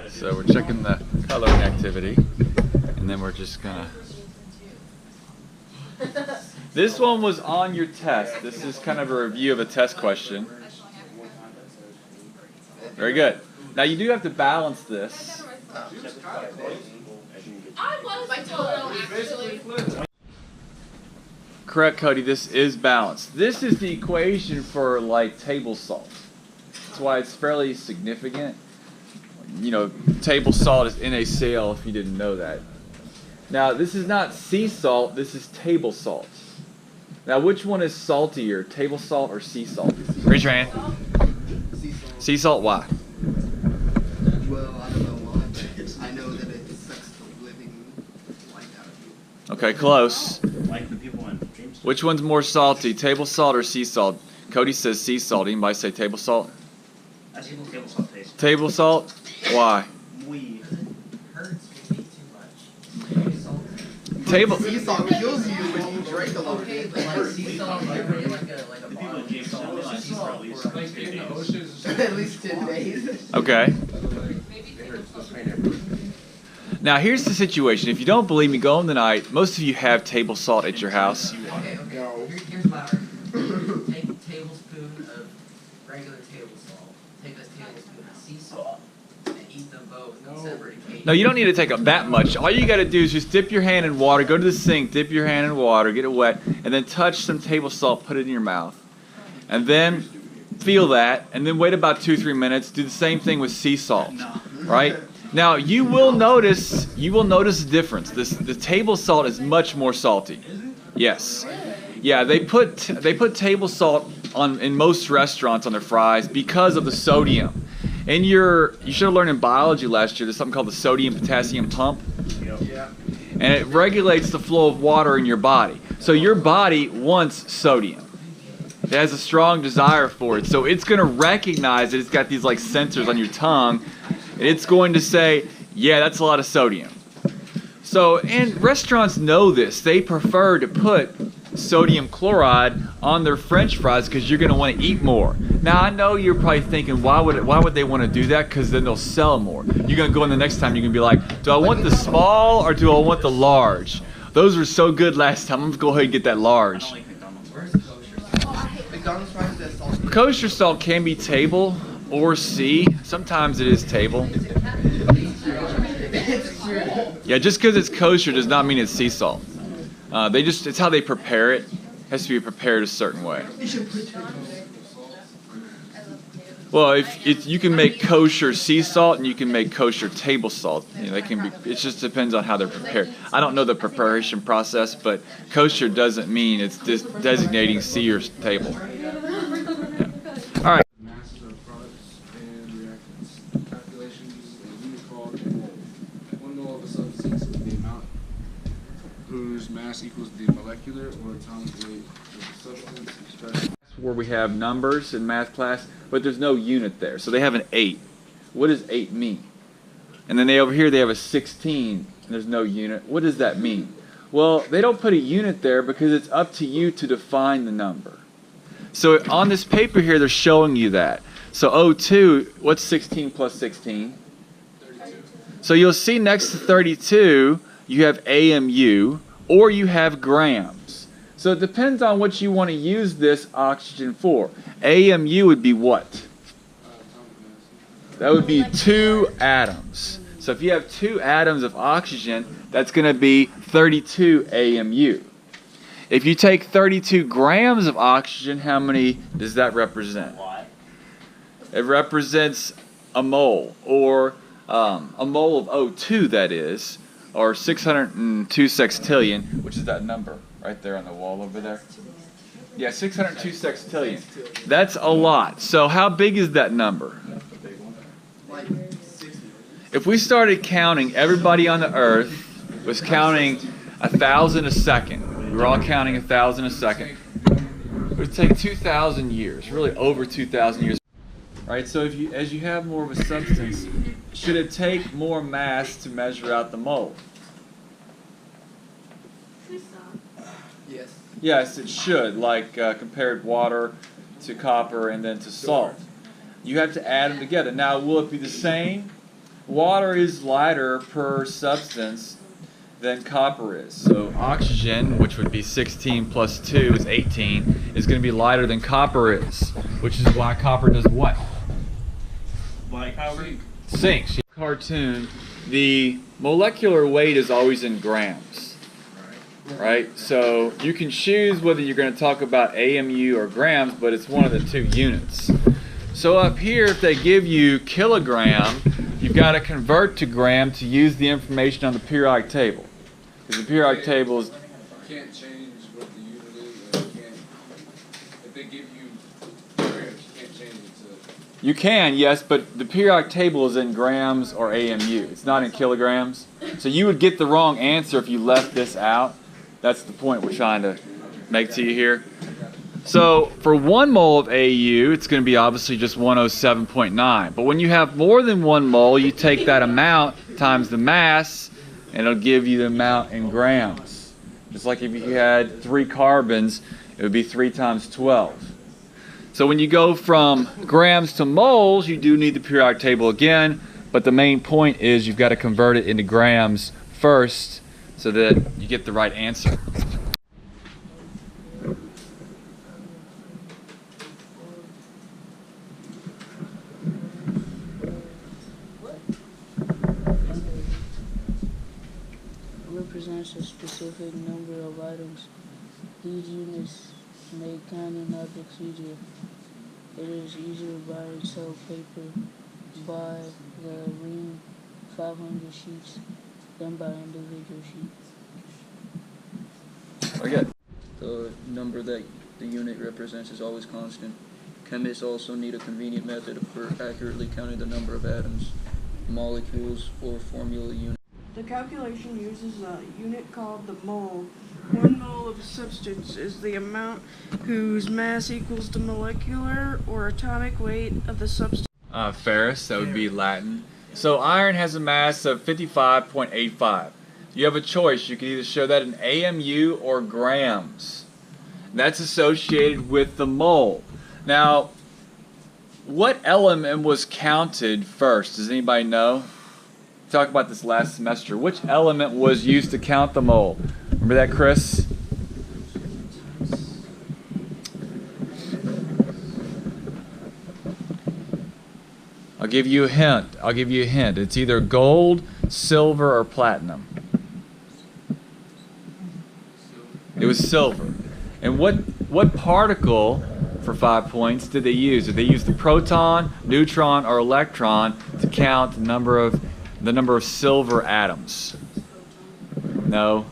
So we're checking the coloring activity, and then we're just gonna... This one was on your test. This is kind of a review of a test question. Very good. Now you do have to balance this. Correct, Cody, this is balanced. This is the equation for like table salt. That's why it's fairly significant. You know, table salt is NaCl if you didn't know that. Now this is not sea salt, this is table salt. Now which one is saltier, table salt or sea salt? Raise your hand. Sea salt, why? Well, I don't know why, but I know that it sucks the living life out of you. Okay, close. Like the people in James. Which one's more salty, table salt or sea salt? Cody says sea salt. Anybody say table salt? I think table salt taste. Table salt? Why? We. Table. Sea salt kills you when you drink a little bit. The people in James for At least 10 days. Okay. Now here's the situation. If you don't believe me, go home tonight. Most of you have table salt at your house. Here's my argument. Take a tablespoon of regular table salt, take a tablespoon of sea salt, and eat them both on separate occasions. No, you don't need to take up that much. All you got to do is just dip your hand in water, go to the sink, dip your hand in water, get it wet, and then touch some table salt, put it in your mouth. And then feel that, and then wait about 2-3 minutes. Do the same thing with sea salt, right? Now you will notice a difference. The table salt is much more salty. Yes. Yeah, they put table salt in most restaurants on their fries because of the sodium. And you should have learned in biology last year. There's something called the sodium potassium pump, and it regulates the flow of water in your body. So your body wants sodium. It has a strong desire for it. So it's going to recognize that it's got these like sensors on your tongue, and it's going to say, yeah, that's a lot of sodium. So, and restaurants know this. They prefer to put sodium chloride on their French fries because you're going to want to eat more. Now, I know you're probably thinking, why would they want to do that? Because then they'll sell more. You're going to go in the next time, you're going to be like, do I want the small or do I want the large? Those were so good last time. I'm going to go ahead and get that large. I don't like McDonald's. Where's the kosher salt? McDonald's fries that salty. Kosher salt can be table or sea. Sometimes it is table. Yeah, just because it's kosher does not mean it's sea salt. It's how they prepare it. It has to be prepared a certain way. Well, if you can make kosher sea salt and you can make kosher table salt, they can be. It just depends on how they're prepared. I don't know the preparation process, but kosher doesn't mean it's just designating sea or table. Yeah. All right. Masses of products and reactants. Calculations a unit called a mole. 1 mole of a substance is the amount whose mass equals the molecular or atomic weight of the substance expressed. Where we have numbers in math class, but there's no unit there. So they have an 8. What does 8 mean? And then over here they have a 16, and there's no unit. What does that mean? Well, they don't put a unit there because it's up to you to define the number. So on this paper here, they're showing you that. So O2, what's 16 plus 16? 32. So you'll see next to 32, you have AMU, or you have grams. So it depends on what you want to use this oxygen for. AMU would be what? Atomic mass. That would be 2 atoms. So if you have 2 atoms of oxygen, that's going to be 32 AMU. If you take 32 grams of oxygen, how many does that represent? It represents a mole, or a mole of O2, that is, or 602 sextillion, which is that number right there on the wall over there. Yeah, 602 sextillion. That's a lot. So how big is that number? If we started counting, everybody on the earth was counting 1,000 a second. We were all counting 1,000 a second. It would take 2,000 years, really over 2,000 years. Right, so as you have more of a substance, should it take more mass to measure out the mole? Yes. Yes, it should, like compared water to copper and then to salt. You have to add them together. Now, will it be the same? water is lighter per substance than copper is. So oxygen, which would be 16 plus 2 is 18, is going to be lighter than copper is, which is why copper does what? Like however. Sinks. Cartoon, the molecular weight is always in grams, right? So you can choose whether you're going to talk about AMU or grams, but it's one of the two units. So up here, if they give you kilogram, you've got to convert to gram to use the information on the periodic table. Because the periodic table is... You can't change what the unit is, and you can't, if they give you grams, you can't change it to... You can, yes, but the periodic table is in grams or AMU. It's not in kilograms. So you would get the wrong answer if you left this out. That's the point we're trying to make to you here. So for 1 mole of AU, it's going to be obviously just 107.9. But when you have more than 1 mole, you take that amount times the mass, and it'll give you the amount in grams. Just like if you had 3 carbons, it would be 3 times 12. So when you go from grams to moles, you do need the periodic table again, but the main point is you've got to convert it into grams first so that you get the right answer. Represents a specific number of items. These units make counting objects easier. It is easier to buy and sell paper by the ring 500 sheets than by individual sheets. Very good. The number that the unit represents is always constant. Chemists also need a convenient method for accurately counting the number of atoms, molecules, or formula units. The calculation uses a unit called the mole. 1 mole of a substance is the amount whose mass equals the molecular or atomic weight of the substance. Ferrous, that would be Latin. So iron has a mass of 55.85. You have a choice. You can either show that in AMU or grams. That's associated with the mole. Now, what element was counted first? Does anybody know? We talked about this last semester. Which element was used to count the mole? Remember that, Chris? I'll give you a hint. It's either gold, silver, or platinum. It was silver. And what particle, for 5 points, did they use? Did they use the proton, neutron, or electron to count the number of silver atoms? No.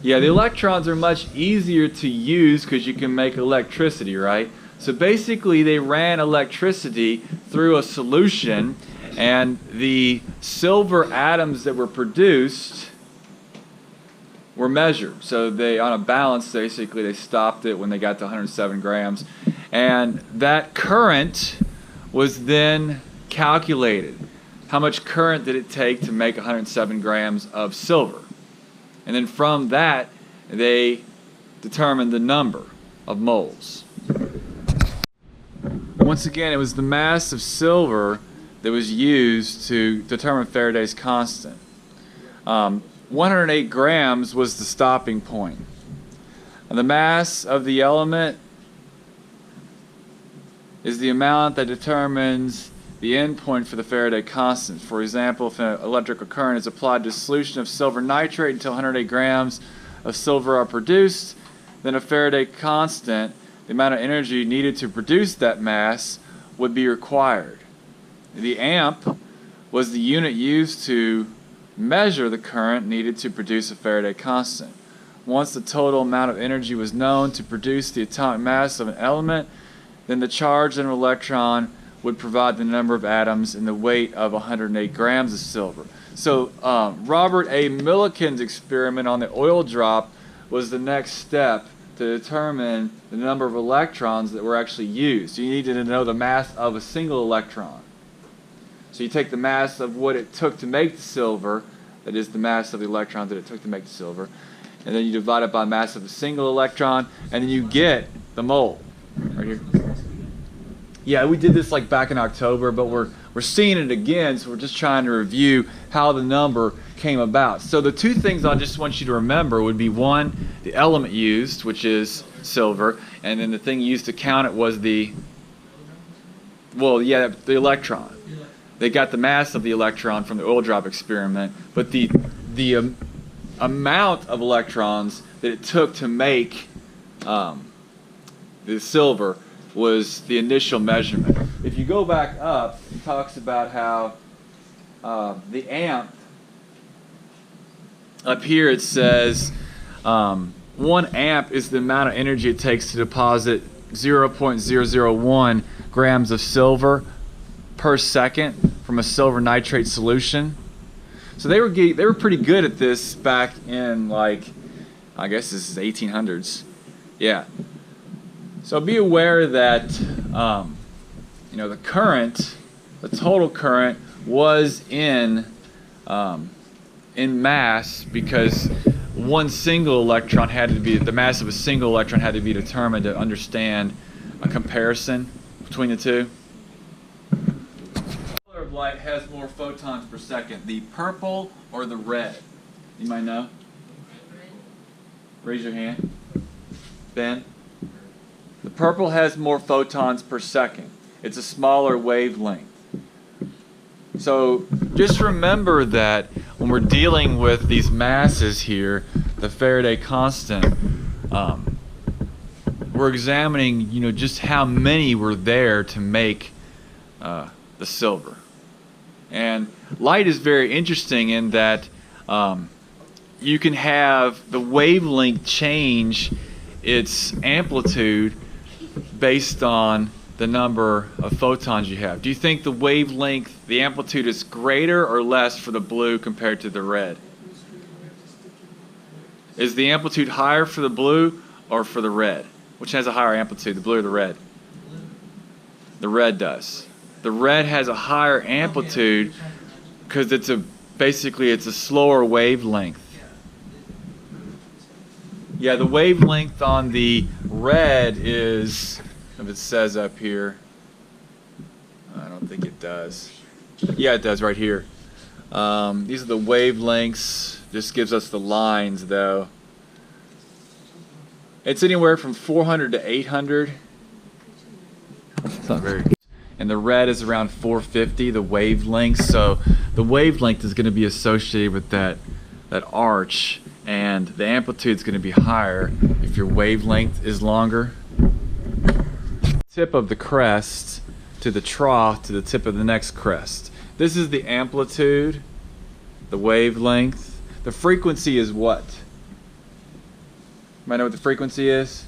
Yeah, the electrons are much easier to use because you can make electricity, right? So basically they ran electricity through a solution, and the silver atoms that were produced were measured. So they, on a balance, basically they stopped it when they got to 107 grams. And that current was then calculated. How much current did it take to make 107 grams of silver? And then from that, they determined the number of moles. Once again, it was the mass of silver that was used to determine Faraday's constant. 108 grams was the stopping point. And the mass of the element is the amount that determines the end point for the Faraday constant. For example, if an electrical current is applied to a solution of silver nitrate until 108 grams of silver are produced, then a Faraday constant, the amount of energy needed to produce that mass, would be required. The amp was the unit used to measure the current needed to produce a Faraday constant. Once the total amount of energy was known to produce the atomic mass of an element, then the charge of an electron would provide the number of atoms and the weight of 108 grams of silver. So Robert A. Millikan's experiment on the oil drop was the next step to determine the number of electrons that were actually used. You needed to know the mass of a single electron. So you take the mass of what it took to make the silver, that is the mass of the electrons that it took to make the silver, and then you divide it by the mass of a single electron, and then you get the mole. Right here. Yeah, we did this like back in October, but we're we're seeing it again, so we're just trying to review how the number came about. So the two things I just want you to remember would be, one, the element used, which is silver, and then the thing used to count it was the electron. They got the mass of the electron from the oil drop experiment, but the amount of electrons that it took to make the silver was the initial measurement. If you go back up, it talks about how the amp, up here it says 1 amp is the amount of energy it takes to deposit 0.001 grams of silver per second from a silver nitrate solution. So they were pretty good at this back in, like, I guess this is 1800s. Yeah. So be aware that the current, the total current, was in mass, because one single electron had to be, the mass of a single electron had to be determined to understand a comparison between the two. What color of light has more photons per second, the purple or the red? You might know. Raise your hand. Ben? The purple has more photons per second. It's a smaller wavelength. So just remember that when we're dealing with these masses here, the Faraday constant, we're examining, just how many were there to make the silver. And light is very interesting in that you can have the wavelength change its amplitude based on the number of photons you have. Do you think the wavelength, the amplitude, is greater or less for the blue compared to the red? Is the amplitude higher for the blue or for the red? Which has a higher amplitude, the blue or the red? The red does. The red has a higher amplitude because basically it's a slower wavelength. Yeah, the wavelength on the red is, if it says up here, I don't think it does. Yeah, it does right here. These are the wavelengths. This gives us the lines, though. It's anywhere from 400 to 800. It's not very good. And the red is around 450, the wavelength. So the wavelength is going to be associated with that arch, and the amplitude is going to be higher if your wavelength is longer. Tip of the crest to the trough to the tip of the next crest. This is the amplitude, the wavelength. The frequency is what? Might know what the frequency is?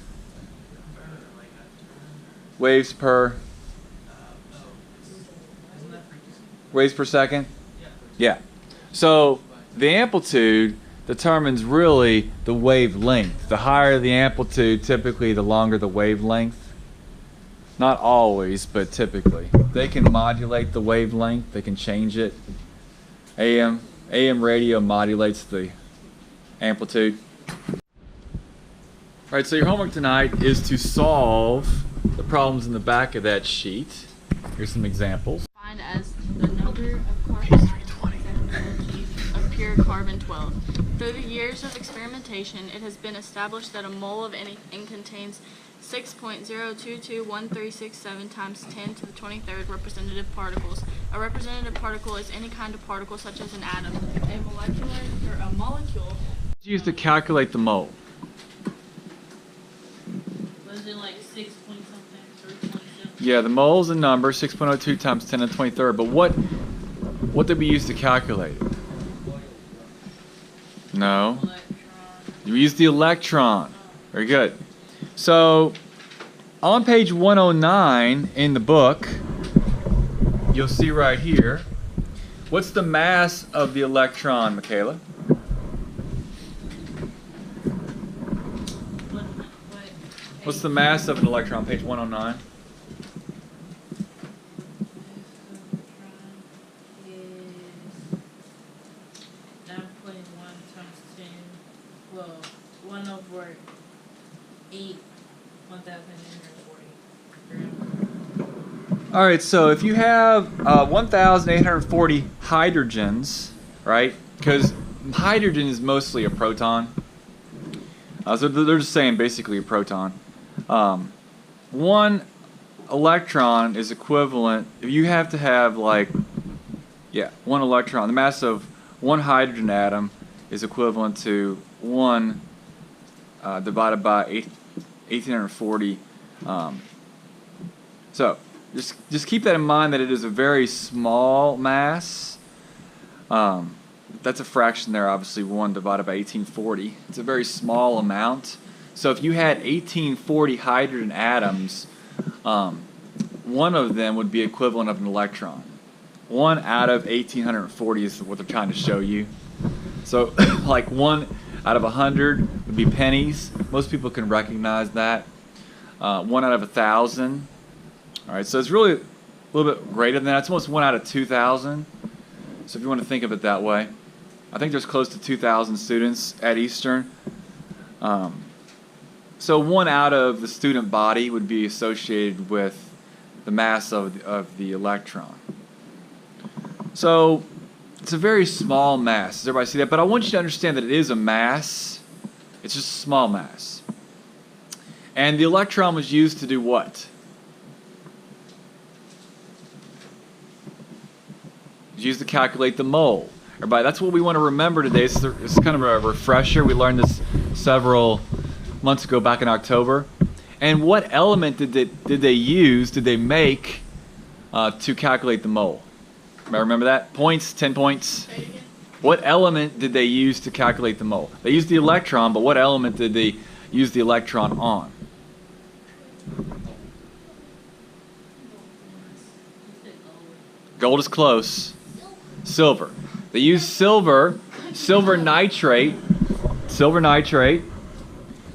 Waves per second? Yeah. So the amplitude determines really the wavelength. The higher the amplitude, typically the longer the wavelength. Not always, but typically. They can modulate the wavelength. They can change it. AM radio modulates the amplitude. All right, so your homework tonight is to solve the problems in the back of that sheet. Here's some examples. Defined as the number of carbon atoms of pure carbon-12. Through the years of experimentation, it has been established that a mole of anything contains 6.0221367 times 10 to the 23rd representative particles. A representative particle is any kind of particle, such as an atom. A molecule It's used to calculate the mole. was it like 6 point something or 27? Yeah, the mole is a number, 6.02 times 10 to the 23rd. But what did we use to calculate it? No. You used the electron. Very good. So, on page 109 in the book, you'll see right here, what's the mass of the electron, Michaela? What's the mass of an electron, page 109? Well, 1 over 8, 1,840 grams. All right, so if you have 1,840 hydrogens, right? Because hydrogen is mostly a proton. So they're just saying basically a proton. One electron is equivalent, if you have to have like, yeah, one electron, the mass of one hydrogen atom is equivalent to 1 divided by 1,840. So just keep that in mind, that it is a very small mass. That's a fraction there, obviously 1 divided by 1840. It's a very small amount. So if you had 1840 hydrogen atoms, one of them would be equivalent of an electron. 1 out of 1840 is what they're trying to show you. So like 1 out of 100 would be pennies. Most people can recognize that. 1 out of 1,000. All right, so it's really a little bit greater than that. It's almost 1 out of 2,000. So if you want to think of it that way. I think there's close to 2,000 students at Eastern. So 1 out of the student body would be associated with the mass of the electron. So it's a very small mass. Does everybody see that? But I want you to understand that it is a mass. It's just a small mass. And the electron was used to do what? It was used to calculate the mole. Everybody, that's what we want to remember today. It's kind of a refresher. We learned this several months ago, back in October. And what element did they make to calculate the mole? Remember that? Points, 10 points. What element did they use to calculate the mole? They used the electron, but what element did they use the electron on? Gold is close. Silver. They used silver nitrate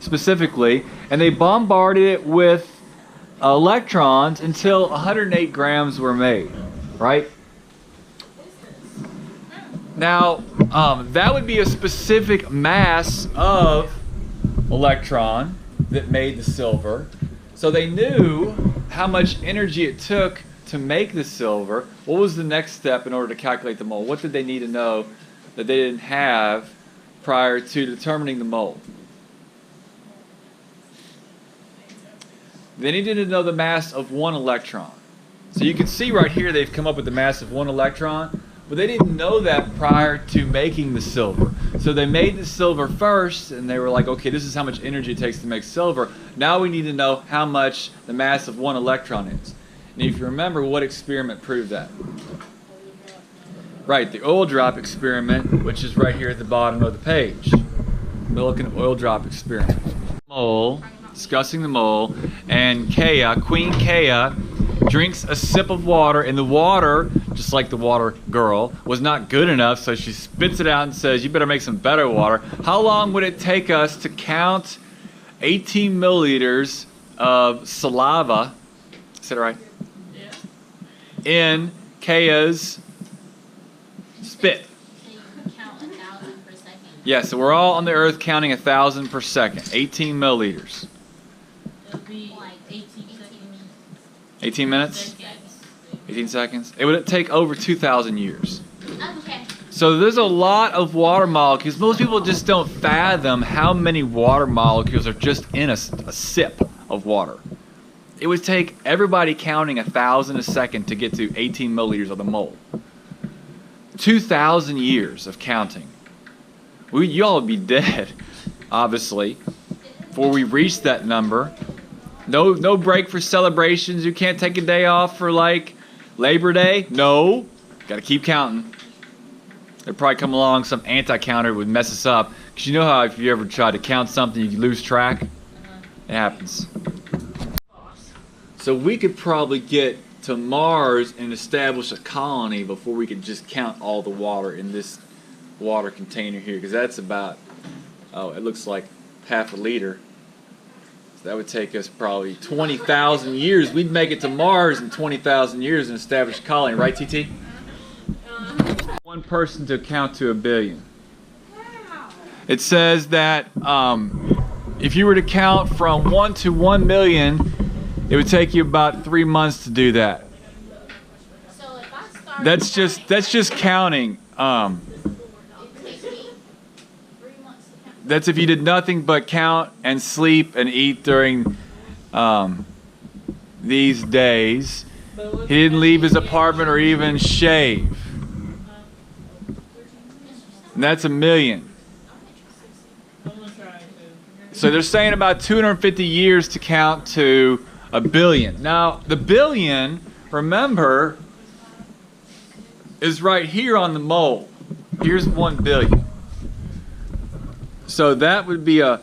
specifically, and they bombarded it with electrons until 108 grams were made, right? Now, that would be a specific mass of electron that made the silver. So they knew how much energy it took to make the silver. What was the next step in order to calculate the mole? What did they need to know that they didn't have prior to determining the mole? They needed to know the mass of one electron. So you can see right here they've come up with the mass of one electron, but they didn't know that prior to making the silver. So they made the silver first, and they were like, okay, this is how much energy it takes to make silver. Now we need to know how much the mass of one electron is. And if you remember, what experiment proved that? Right, the oil drop experiment, which is right here at the bottom of the page. We're looking at oil drop experiment. Mole, discussing the mole, and Queen Kea, drinks a sip of water, and the water, just like the water girl, was not good enough, so she spits it out and says, you better make some better water. How long would it take us to count 18 milliliters of saliva, is that right? Yeah. In Kea's spit? So you can count 1,000 per second. Yeah, so we're all on the earth counting 1,000 per second, 18 milliliters. It would be like 18 seconds. 18 minutes? 18 seconds? It would take over 2,000 years. Okay. So there's a lot of water molecules. Most people just don't fathom how many water molecules are just in a sip of water. It would take everybody counting 1,000 a second to get to 18 milliliters of the mole. 2,000 years of counting. You all would be dead, obviously, before we reach that number. No break for celebrations. You can't take a day off for like Labor Day. No, got to keep counting. They'd probably come along, some anti-counter would mess us up. Because you know how if you ever try to count something, you lose track? It happens. So we could probably get to Mars and establish a colony before we could just count all the water in this water container here. Because that's about, it looks like half a liter. So that would take us probably 20,000 years. We'd make it to Mars in 20,000 years and establish a colony. Right, TT? One person to count to 1 billion. It says that if you were to count from 1 to 1 million, it would take you about 3 months to do that. That's just counting. That's if you did nothing but count and sleep and eat during these days. He didn't leave his apartment or even shave. And that's 1 million. So they're saying about 250 years to count to 1 billion. Now, the billion, remember, is right here on the mole. Here's 1 billion. So that would be a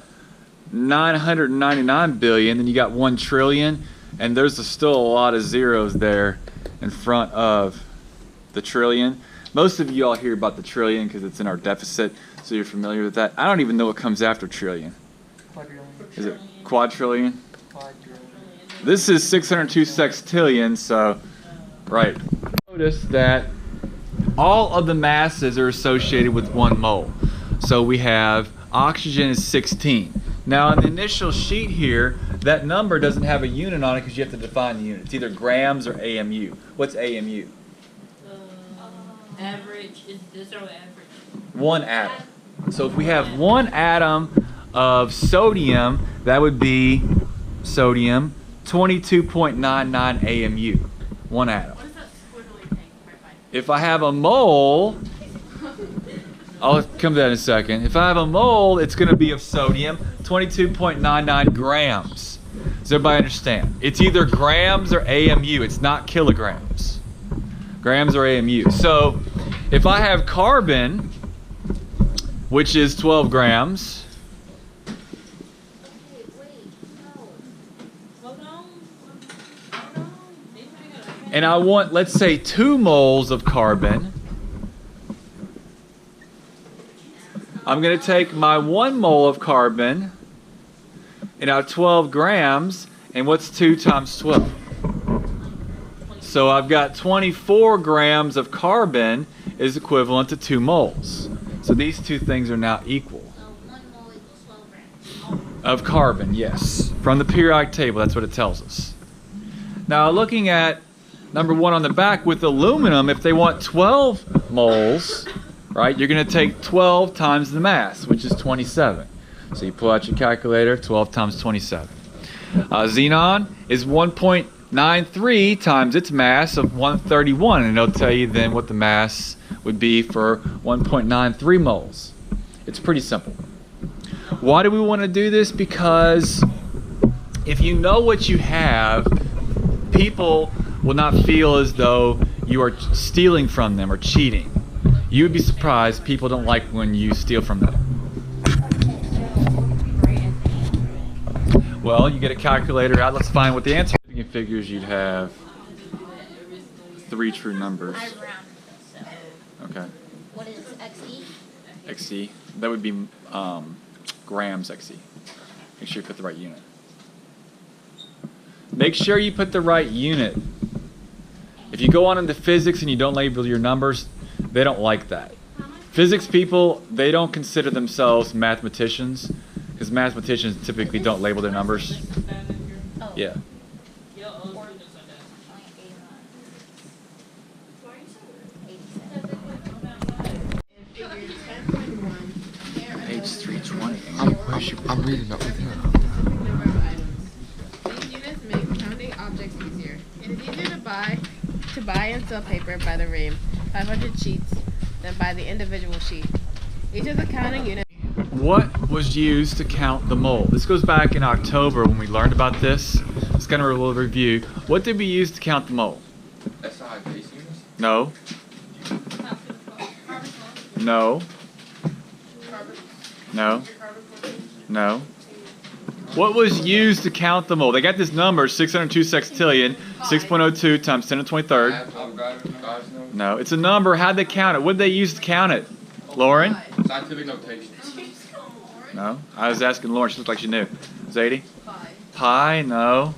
999 billion. Then you got 1 trillion. And there's still a lot of zeros there in front of the trillion. Most of you all hear about the trillion because it's in our deficit, so you're familiar with that. I don't even know what comes after trillion. Quadrillion. Is it quadrillion? This is 602 sextillion, so, right. Notice that all of the masses are associated with 1 mole. So we have oxygen is 16. Now in the initial sheet here, that number doesn't have a unit on it because you have to define the unit. It's either grams or AMU. What's AMU? Average is this or average? 1 atom. So if we have 1 atom of sodium, that would be sodium 22.99 AMU. 1 atom. What is that squiggly thing? If I have a mole, I'll come to that in a second. If I have a mole, it's going to be of sodium 22.99 grams. Does everybody understand? It's either grams or AMU. It's not kilograms. Grams or AMU. So if I have carbon, which is 12 grams, and I want, let's say, 2 moles of carbon, I'm going to take my 1 mole of carbon and have 12 grams, and what's 2 times 12? So I've got 24 grams of carbon is equivalent to 2 moles. So these two things are now equal. So 1 mole equals 12 grams. Of carbon, yes. From the periodic table, that's what it tells us. Now looking at number 1 on the back with aluminum, if they want 12 moles, right, you're going to take 12 times the mass, which is 27. So you pull out your calculator, 12 times 27. Xenon is 1.93 times its mass of 131, and it'll tell you then what the mass would be for 1.93 moles. It's pretty simple. Why do we want to do this? Because if you know what you have, people will not feel as though you are stealing from them or cheating. You would be surprised, people don't like when you steal from them. Well, you get a calculator out, let's find what the answer is. Figures you'd have 3 true numbers. I rounded this, so. Okay. What is XE? XE, that would be grams XE. Make sure you put the right unit. Make sure you put the right unit. If you go on into physics and you don't label your numbers, they don't like that. Physics people, they don't consider themselves mathematicians because mathematicians typically don't label their numbers. Oh. Yeah. Page 320. I'm reading up with him. These units make counting objects easier. It is easier to buy and sell paper by the ream, 500 sheets, than by the individual sheet. Each of the counting units. What was used to count the mole? This goes back in October when we learned about this. It's kind of a little review. What did we use to count the mole? SI base units? No. No. No. No. What was used to count the mole? They got this number, 602 sextillion, 6.02 times 10 to the 23rd. No, it's a number. How'd they count it? What did they use to count it? Lauren? Scientific notation. No. I was asking Lauren. She looked like she knew. Zadie? Pi? No.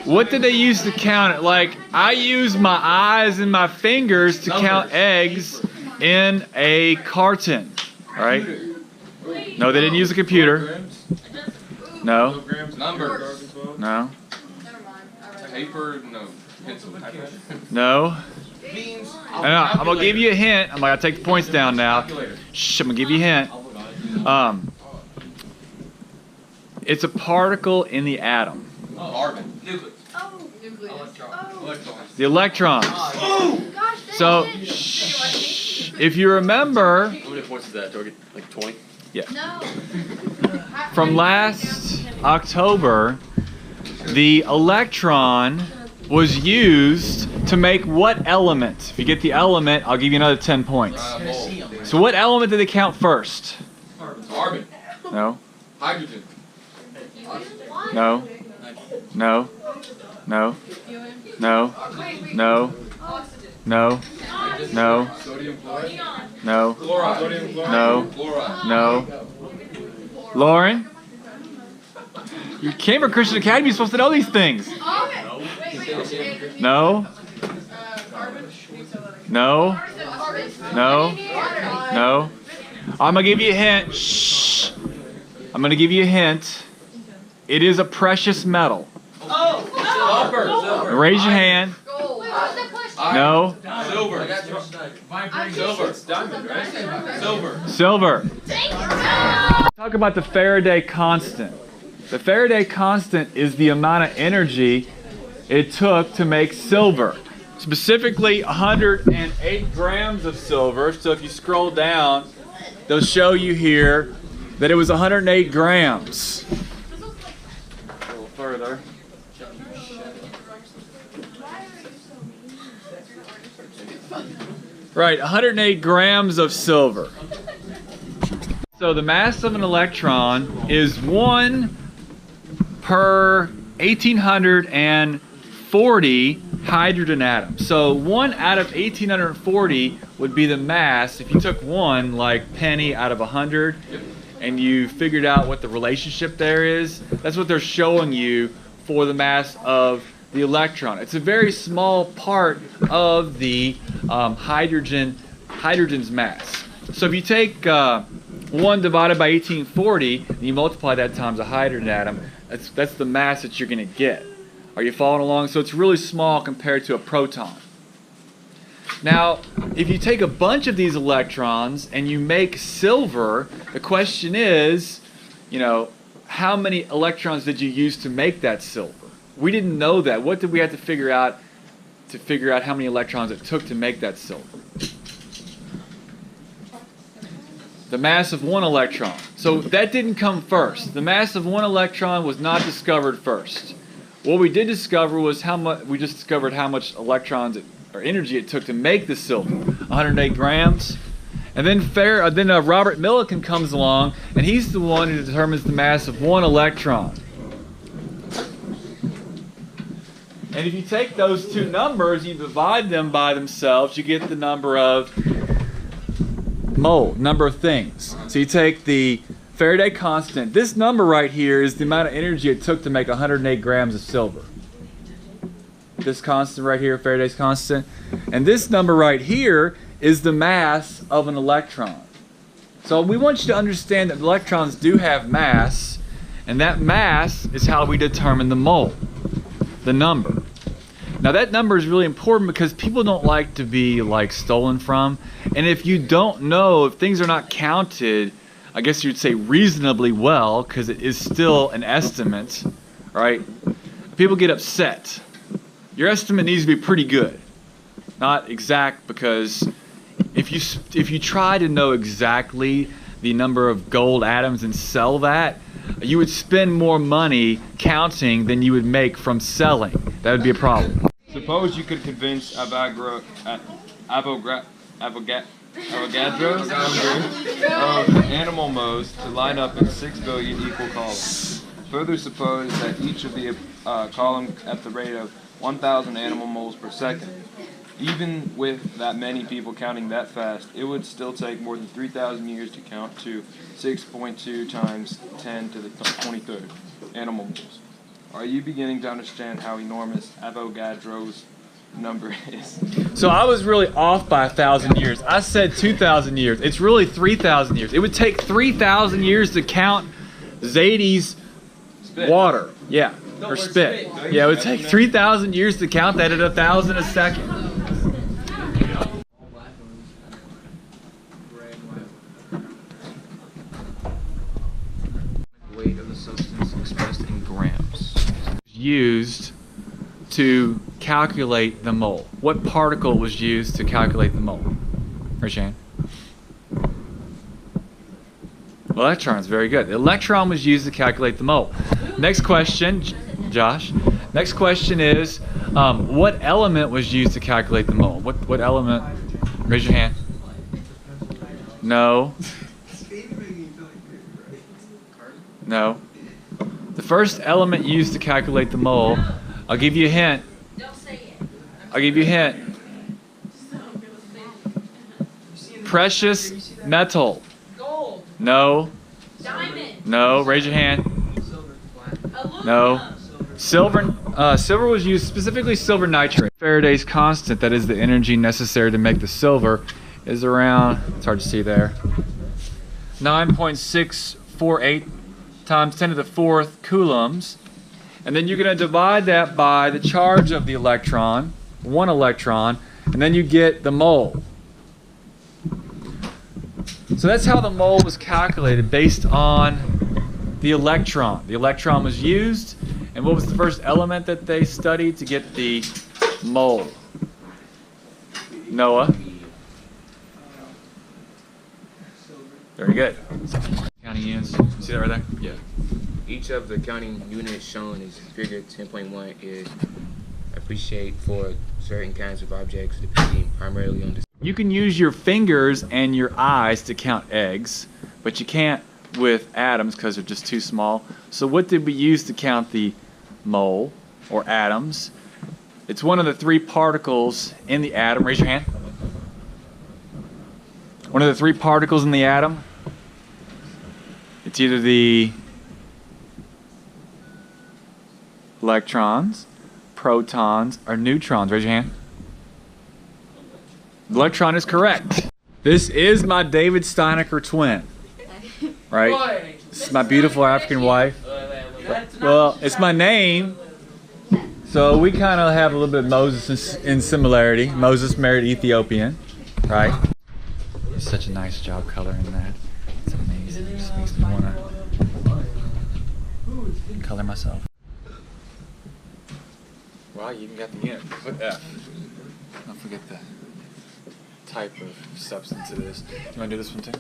What did they use to count it? Like, I use my eyes and my fingers to count eggs in a carton. Right? No, they didn't use a computer. No. Numbers. No. Paper, no. Pencil. No. I'm gonna give you a hint. I'm gonna take the points down now. Shh, I'm gonna give you a hint. It's a particle in the atom. Carbon. Nucleus. The electrons. So, if you remember, How many points is that? Do I get like 20? yeah, No. from last October, the electron was used to make what element? If you get the element, I'll give you another 10 points. So what element did they count first? Carbon. No. Hydrogen. No. No. No. No. No. No. No. Sodium chloride. No. Chloride. Sodium chloride. No. Chloride. No. Lauren? You came from Christian Academy, you're supposed to know these things. No. No. No. No. I'm going to give you a hint. Shh. I'm going to give you a hint. It is a precious metal. Raise your hand. No. Silver. Silver. Diamond, right? Silver. Silver. Talk about the Faraday Constant. The Faraday Constant is the amount of energy it took to make silver. Specifically 108 grams of silver. So if you scroll down, they'll show you here that it was 108 grams. A little further. Right, 108 grams of silver. So the mass of an electron is 1 per 1840 hydrogen atoms. So 1 out of 1840 would be the mass. If you took one, like penny out of 100, and you figured out what the relationship there is, that's what they're showing you for the mass of the electron. It's a very small part of the hydrogen's mass. So if you take 1 divided by 1840 and you multiply that times a hydrogen atom, that's the mass that you're going to get. Are you following along? So it's really small compared to a proton. Now, if you take a bunch of these electrons and you make silver, the question is, how many electrons did you use to make that silver? We didn't know that. What did we have to figure out how many electrons it took to make that silver? The mass of 1 electron. So that didn't come first. The mass of 1 electron was not discovered first. What we did discover was how much electrons or energy it took to make the silver, 108 grams. And then Robert Millikan comes along, and he's the one who determines the mass of 1 electron. And if you take those two numbers, you divide them by themselves, you get the number of number of things. So you take the Faraday constant. This number right here is the amount of energy it took to make 108 grams of silver. This constant right here, Faraday's constant. And this number right here is the mass of an electron. So we want you to understand that electrons do have mass, and that mass is how we determine the mole, the number. Now that number is really important because people don't like to be stolen from. And if you don't know, if things are not counted, I guess you'd say reasonably well, because it is still an estimate, right? People get upset. Your estimate needs to be pretty good, not exact, because if you try to know exactly the number of gold atoms and sell that, you would spend more money counting than you would make from selling. That would be a problem. Suppose you could convince Avogadro's number of animal moles to line up in 6 billion equal columns. Further suppose that each of the column at the rate of 1,000 animal moles per second. Even with that many people counting that fast, it would still take more than 3,000 years to count to 6.2 times 10 to the 23rd animal moles. Are you beginning to understand how enormous Avogadro's number is? So I was really off by 1,000 years. I said 2,000 years. It's really 3,000 years. It would take 3,000 years to count Zadie's water. Yeah, or spit. Yeah, it would take 3,000 years to count that at 1,000 a second. to calculate the mole? What particle was used to calculate the mole? Raise your hand. Electrons, very good. The electron was used to calculate the mole. Next question, Josh. Next question is, what element was used to calculate the mole? What element? Raise your hand. No. No. The first element used to calculate the mole, I'll give you a hint. I'll give you a hint. Precious metal. Gold. No. Diamond. No. Raise your hand. No. Silver. Silver was used, specifically silver nitrate. Faraday's constant, that is the energy necessary to make the silver, is around, it's hard to see there, 9.648 times 10 to the 4th coulombs. And then you're going to divide that by the charge of the electron, 1 electron, and then you get the mole. So that's how the mole was calculated, based on the electron. The electron was used, and what was the first element that they studied to get the mole? Noah? Very good. Counting units. See that right there? Yeah. Each of the counting units shown is figure 10.1 is appreciate for certain kinds of objects depending primarily on the... You can use your fingers and your eyes to count eggs, but you can't with atoms because they're just too small. So what did we use to count the mole, or atoms? It's one of the 3 particles in the atom. Raise your hand. One of the 3 particles in the atom. It's either the electrons, protons, or neutrons. Raise your hand. The electron is correct. This is my David Steinecker twin. Right? This is my beautiful African wife. Well, it's my name. So we kind of have a little bit of Moses in similarity. Moses married Ethiopian. Right? Such a nice job coloring that. It's amazing. It just makes me want to color myself. Wow, you even got the unit. Put F. Don't forget the type of substance it is. Do you want to do this one too?